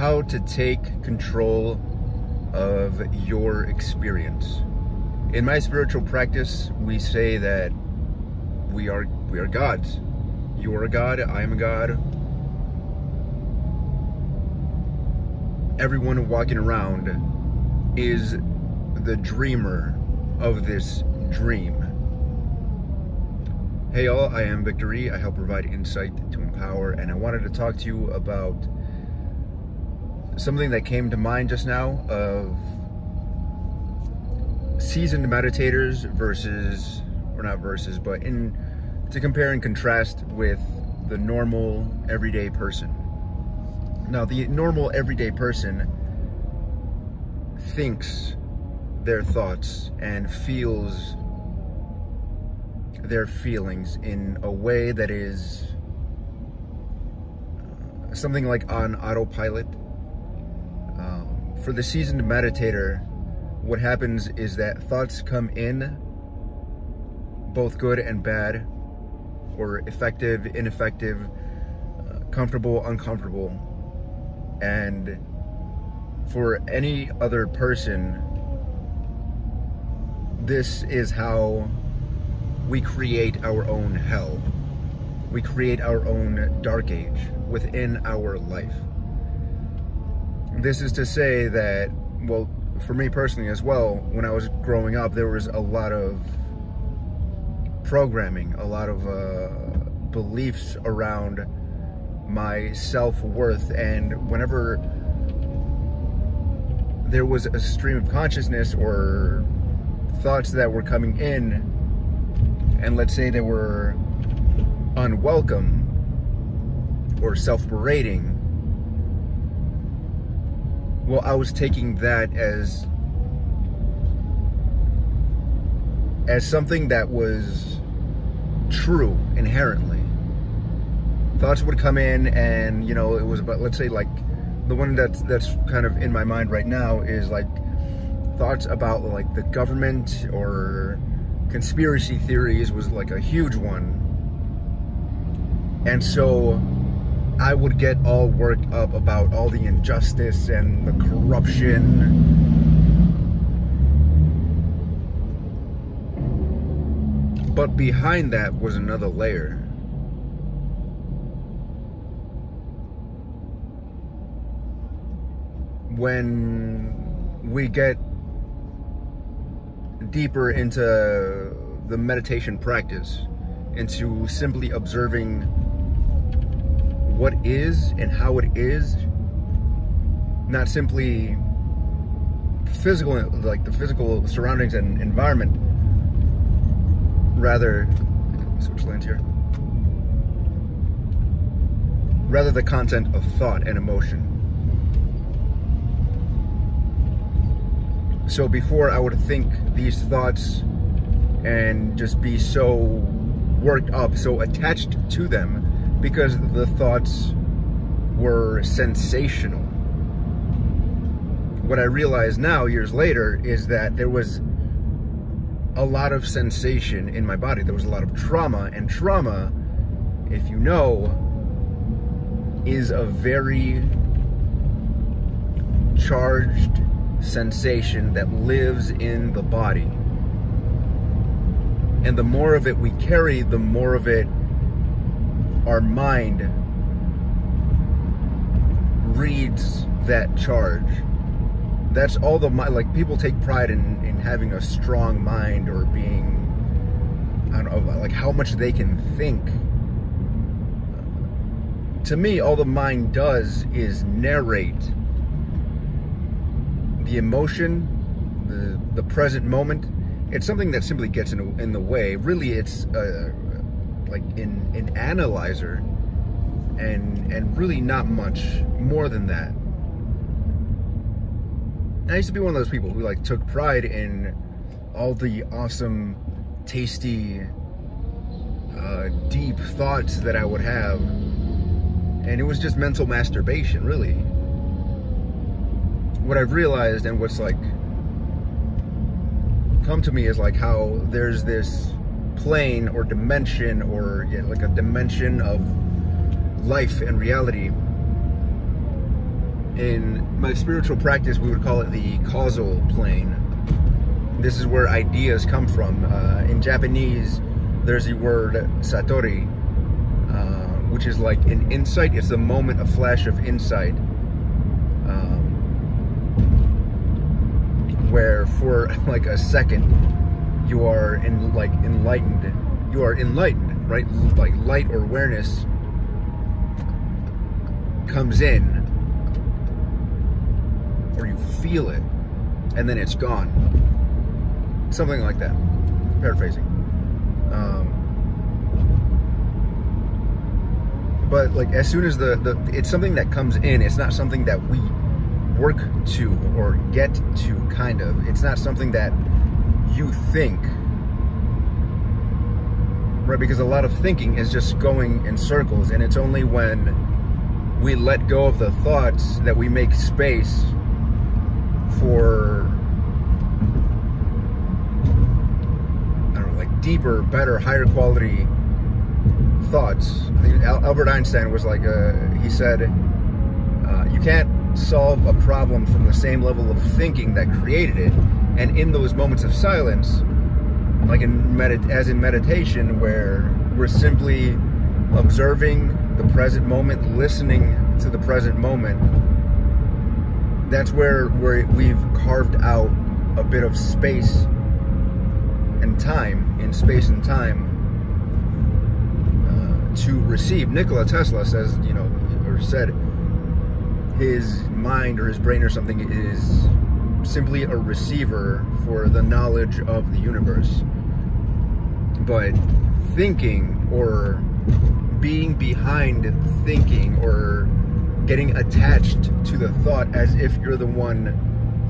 how to take control of your experience. In my spiritual practice, we say that we are gods. You are a god, I am a god. Everyone walking around is the dreamer of this dream. Hey all, I am Victory. I help provide insight to empower, and I wanted to talk to you about something that came to mind just now of seasoned meditators versus, or not versus, but to compare and contrast with the normal everyday person. Now, the normal everyday person thinks their thoughts and feels their feelings in a way that is something like on autopilot. For the seasoned meditator, what happens is that thoughts come in, both good and bad, or effective, ineffective, comfortable, uncomfortable. And for any other person, this is how we create our own hell. We create our own dark age within our life. This is to say that, well, for me personally as well, when I was growing up, there was a lot of programming, a lot of beliefs around my self-worth, and whenever there was a stream of consciousness or thoughts that were coming in, and let's say they were unwelcome or self-berating, well, I was taking that as something that was true inherently. Thoughts would come in, and you know, it was about, let's say, like the one that's kind of in my mind right now is like thoughts about like the government or conspiracy theories was like a huge one. And so I would get all worked up about all the injustice and the corruption. But behind that was another layer. When we get deeper into the meditation practice, into simply observing what is and how it is, not simply physical, like the physical surroundings and environment, rather, switch lanes here, rather the content of thought and emotion. So before, I would think these thoughts and just be so worked up, so attached to them, because the thoughts were sensational. What I realize now, years later, is that there was a lot of sensation in my body. There was a lot of trauma, and trauma, if you know, is a very charged sensation that lives in the body. And the more of it we carry, the more of it our mind reads that charge. That's all the mind, like people take pride in having a strong mind, or being, I don't know, like how much they can think. To me, all the mind does is narrate the emotion, the present moment. It's something that simply gets in the way. Really, it's like an analyzer, and really not much more than that. I used to be one of those people who like took pride in all the awesome, tasty, deep thoughts that I would have, and it was just mental masturbation, really. What I've realized, and what's like come to me, is like how there's this plane or dimension, or yeah, like a dimension of life and reality In my spiritual practice, we would call it the causal plane. This is where ideas come from. In Japanese, there's the word satori, which is like an insight. It's a moment, a flash of insight, where for like a second you are enlightened. You are enlightened, right? Like light or awareness comes in, or you feel it, and then it's gone. Something like that. Paraphrasing. But like as soon as it's something that comes in, it's not something that we work to or get to, kind of. It's not something that you think, right? Because a lot of thinking is just going in circles, and it's only when we let go of the thoughts that we make space for, I don't know, like deeper, better, higher quality thoughts. Albert Einstein was like, he said, you can't solve a problem from the same level of thinking that created it. And in those moments of silence, like as in meditation, where we're simply observing the present moment, listening to the present moment, that's where we've carved out a bit of space and time, to receive. Nikola Tesla says, or said, his mind or his brain or something is simply a receiver for the knowledge of the universe. But thinking, or being behind thinking, or getting attached to the thought as if you're the one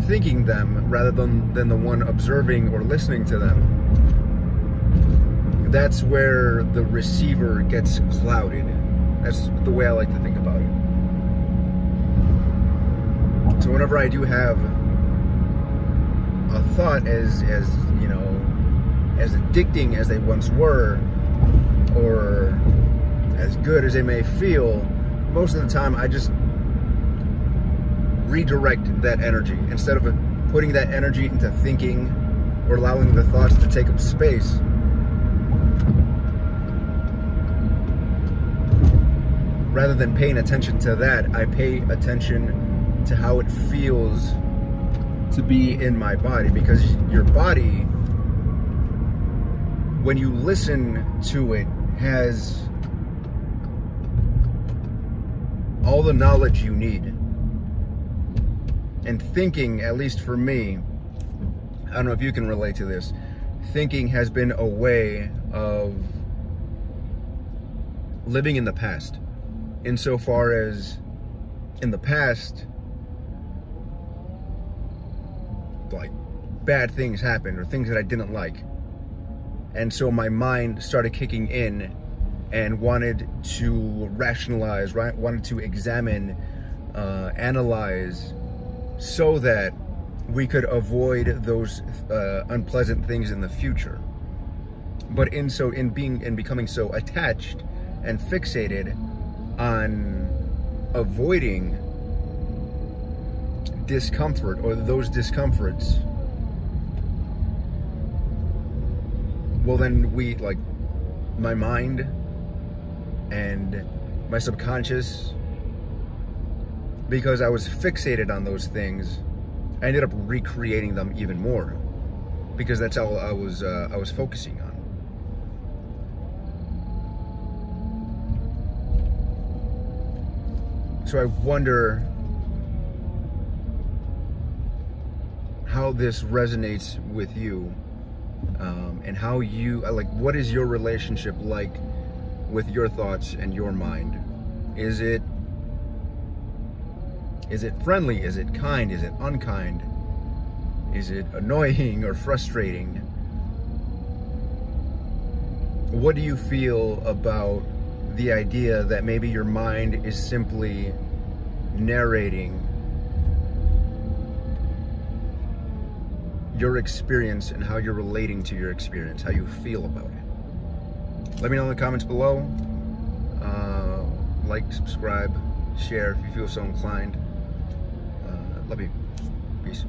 thinking them rather than the one observing or listening to them, that's where the receiver gets clouded. That's the way I like to think about it. So whenever I do have a thought as addicting as they once were, or as good as they may feel, most of the time I just redirect that energy. Instead of putting that energy into thinking or allowing the thoughts to take up space, rather than paying attention to that, I pay attention to how it feels to be in my body. Because your body, when you listen to it, has all the knowledge you need. And thinking, at least for me, I don't know if you can relate to this, thinking has been a way of living in the past. Insofar as in the past, like, bad things happened, or things that I didn't like. And so my mind started kicking in and wanted to rationalize, right? Wanted to examine, analyze, so that we could avoid those unpleasant things in the future. But in becoming so attached and fixated on avoiding discomfort, or those discomforts, well then my mind and my subconscious, because I was fixated on those things, I ended up recreating them even more, because that's all I was focusing on. So I wonder how this resonates with you, and how you, what is your relationship like with your thoughts and your mind? Is it friendly? Is it kind? Is it unkind? Is it annoying or frustrating? What do you feel about the idea that maybe your mind is simply narrating your experience and how you're relating to your experience, how you feel about it? Let me know in the comments below. Like, subscribe, share if you feel so inclined. Love you. Peace.